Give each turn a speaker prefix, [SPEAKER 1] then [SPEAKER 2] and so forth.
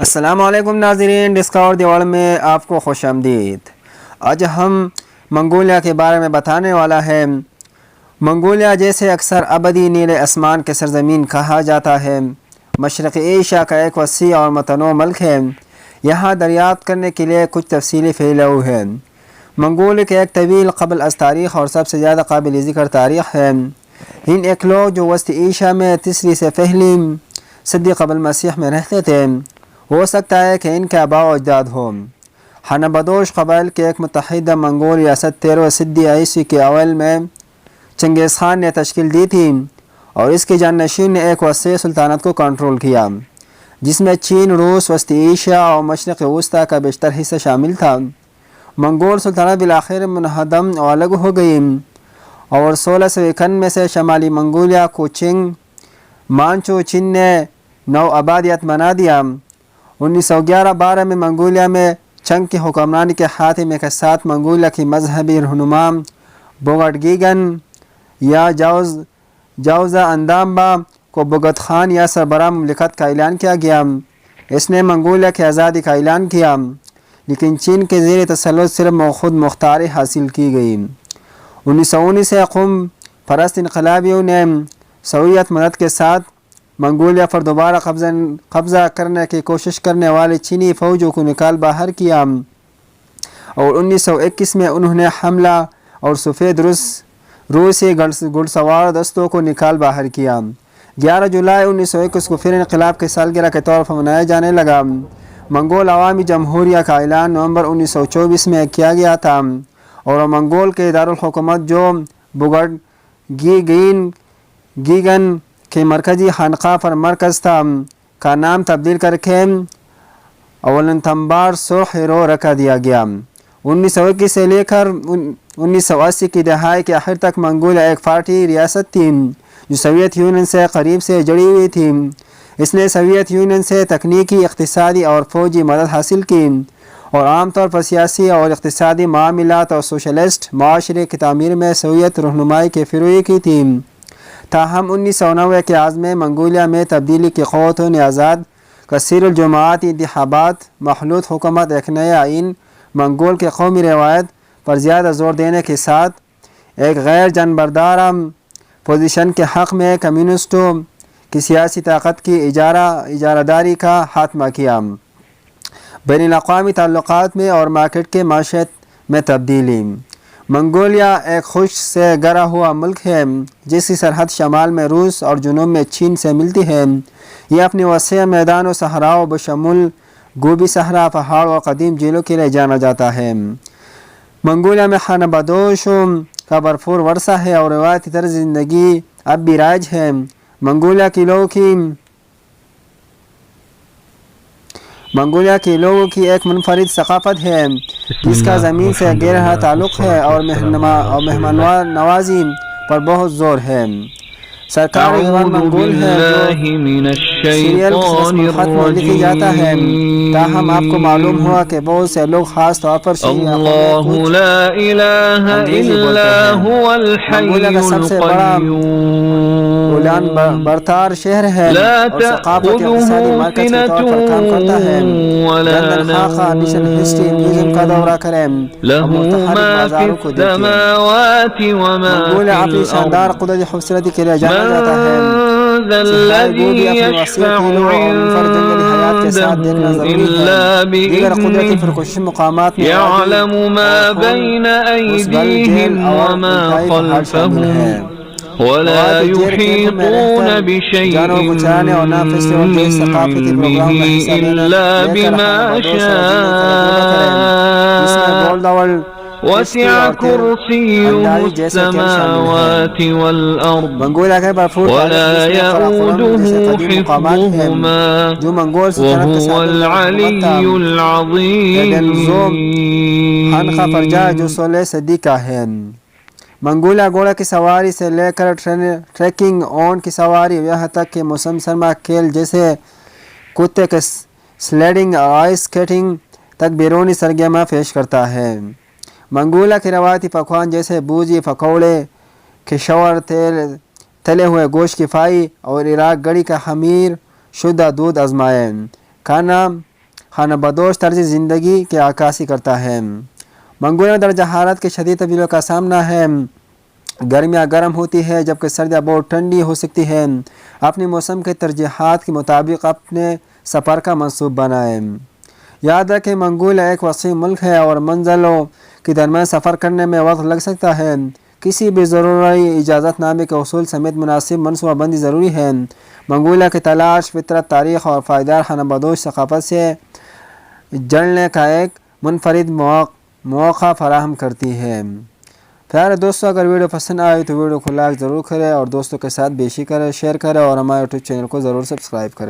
[SPEAKER 1] السلام علیکم ناظرین، ڈسکور دی ورلڈ میں آپ کو خوش آمدید۔ آج ہم منگولیا کے بارے میں بتانے والا ہے۔ منگولیا جیسے اکثر ابدی نیلے آسمان کے سرزمین کہا جاتا ہے، مشرقی ایشیا کا ایک وسیع اور متنوع ملک ہے۔ یہاں دریافت کرنے کے لیے کچھ تفصیلی پہلو ہے۔ منگول کے ایک طویل قبل از تاریخ اور سب سے زیادہ قابل ذکر تاریخ ہے۔ ان ایک لوگ جو وسطی ایشیا میں تیسری سے پہلی صدی قبل مسیح میں رہتے تھے، ہو سکتا ہے کہ ان کے آباء و اجداد ہوں۔ ہانہ بدوش قبائل کے ایک متحدہ منگول ریاست 13 صدی عیسوی کے اوائل میں چنگیز خان نے تشکیل دی تھی، اور اس کے جانشین نے ایک وسیع سلطنت کو کنٹرول کیا، جس میں چین، روس، وسطی ایشیا اور مشرق وسطیٰ کا بیشتر حصہ شامل تھا۔ منگول سلطنت بالآخر منہدم اور الگ ہو گئی، اور 1651 سے شمالی منگولیا کو چنگ مانچو چین نے نو آبادیت بنا دیا۔ 1911-12 میں منگولیا میں چنگ کی حکمرانی کے خاتمے کے ساتھ منگولیا کی مذہبی رہنما بوگٹ گیگن یا جاوزہ اندامبا کو بوگت خان یا سربراہ مملکت کا اعلان کیا گیا۔ اس نے منگولیا کی آزادی کا اعلان کیا، لیکن چین کے زیر تسلط صرف خود مختاری حاصل کی گئی۔ 1919 سے قوم پرست انقلابیوں نے سوویت مدد کے ساتھ منگولیا پر دوبارہ قبضہ کرنے کی کوشش کرنے والے چینی فوجوں کو نکال باہر کیا، اور 1921 میں انہوں نے حملہ اور سفید روسی گھڑ سوار دستوں کو نکال باہر کیا۔ 11 جولائی 1921 کو پھر انقلاب کی سالگرہ کے طور پر منایا جانے لگا۔ منگول عوامی جمہوریہ کا اعلان نومبر 1924 میں کیا گیا تھا، اور منگول کے دارالحکومت جو بوگٹ گیگن کے مرکزی خانقاہ پر مرکز تھا کا نام تبدیل کر کے اولنتنبار سوخیرو رکھ دیا گیا۔ 1921 سے لے کر 1980 کی دہائی کے آخر تک منگولیا ایک فارٹی ریاست تھی جو سوویت یونین سے قریب سے جڑی ہوئی تھی۔ اس نے سوویت یونین سے تکنیکی، اقتصادی اور فوجی مدد حاصل کی، اور عام طور پر سیاسی اور اقتصادی معاملات اور سوشلسٹ معاشرے کی تعمیر میں سوویت رہنمائی کی فروغ کی تھی۔ تاہم 1990 کے عزم منگولیا میں تبدیلی کی قوتوں نے آزاد کثیر الجماعتی انتخابات، مخلوط حکومت، ایک نیا آئین، منگول کے قومی روایت پر زیادہ زور دینے کے ساتھ ایک غیر جانبدار پوزیشن کے حق میں کمیونسٹوں کی سیاسی طاقت کی اجارہ داری کا خاتمہ کیا۔ بین الاقوامی تعلقات میں اور مارکیٹ کے معیشت میں تبدیلی۔ منگولیا ایک خشک سے گھرا ہوا ملک ہے جس کی سرحد شمال میں روس اور جنوب میں چین سے ملتی ہے۔ یہ اپنے وسیع میدان و صحراؤں بشمول گوبی صحرا، پہاڑ اور قدیم جھیلوں کے لیے جانا جاتا ہے۔ منگولیا میں خانہ بدوشوں کا بھرپور ورثہ ہے اور روایتی طرز زندگی اب بھی رائج ہے۔ منگولیا کے لوگوں کی ایک منفرد ثقافت ہے جس کا زمین سے گہرا تعلق ہے اور مہمان نوازی پر بہت زور ہے۔ سرکاری زبان منگول ہے جو سیریل رسم الخط میں لکھی جاتا ہے، تاہم آپ کو معلوم ہوا کہ بہت سے لوگ خاص طور پر منگولیا کا سب سے بڑا اولان باتار شہر ہے اور ثقافتی اقتصادی مرکز کے طور پر کام کرتا ہے۔ لندن خاکہ نیشنل ہسٹری میوزیم کا دورہ کریں اور متحرک بازاروں کو دیکھیں۔ منگولیا اپنی شاندار قدرتی خوبصورتی کے لیے جانا جاتا ہے۔ صحرائی گوبی اپنی وسیع ٹیلوں اور منفرد جنگلی حیات کے ساتھ دیکھنا ضروری ہے۔ دیگر قدرتی پرکشش مقامات میں مسبل جیل اور انتہائی پہاڑ شامل ہیں۔
[SPEAKER 2] ولا يحيطون بشيء من علمه إلا بما شاء وسع كرسيه السماوات والأرض ولا يؤوده حفظهما وهو العلي العظيم۔
[SPEAKER 1] منگولیا گھوڑا کی سواری سے لے کر ٹریکنگ، اونٹ کی سواری، یہاں تک کہ موسم سرما کھیل جیسے کتے کے سلیڈنگ اور آئس سکیٹنگ تک بیرونی سرگرمیاں پیش کرتا ہے۔ منگولیا کے روایتی پکوان جیسے بوجی، پکوڑے، کشور، تلے ہوئے گوشت کی فرائی اور عراق گڑی کا خمیر شدہ دودھ آزمائیں۔ کھانا خانہ بدوش طرز زندگی کی عکاسی کرتا ہے۔ منگولیا میں درجہ حرارت کے شدید تبدیلیوں کا سامنا ہے۔ گرمیاں گرم ہوتی ہے جبکہ سردیاں بہت ٹھنڈی ہو سکتی ہیں۔ اپنے موسم کے ترجیحات کے مطابق اپنے سفر کا منصوبہ بنائیں۔ یاد رکھیں منگولیا ایک وسیع ملک ہے اور منزلوں کے درمیان سفر کرنے میں وقت لگ سکتا ہے۔ کسی بھی ضروری اجازت نامے کے حصول سمیت مناسب منصوبہ بندی ضروری ہے۔ منگولیا کی تلاش فطرت، تاریخ اور پائیدار خانہ بدوش ثقافت سے جڑنے کا ایک منفرد موقع فراہم کرتی ہے۔ پیارے دوستو، اگر ویڈیو پسند آئے تو ویڈیو کو لائک ضرور کریں اور دوستوں کے ساتھ بھی شیئر کریں اور ہمارے یوٹیوب چینل کو ضرور سبسکرائب کریں۔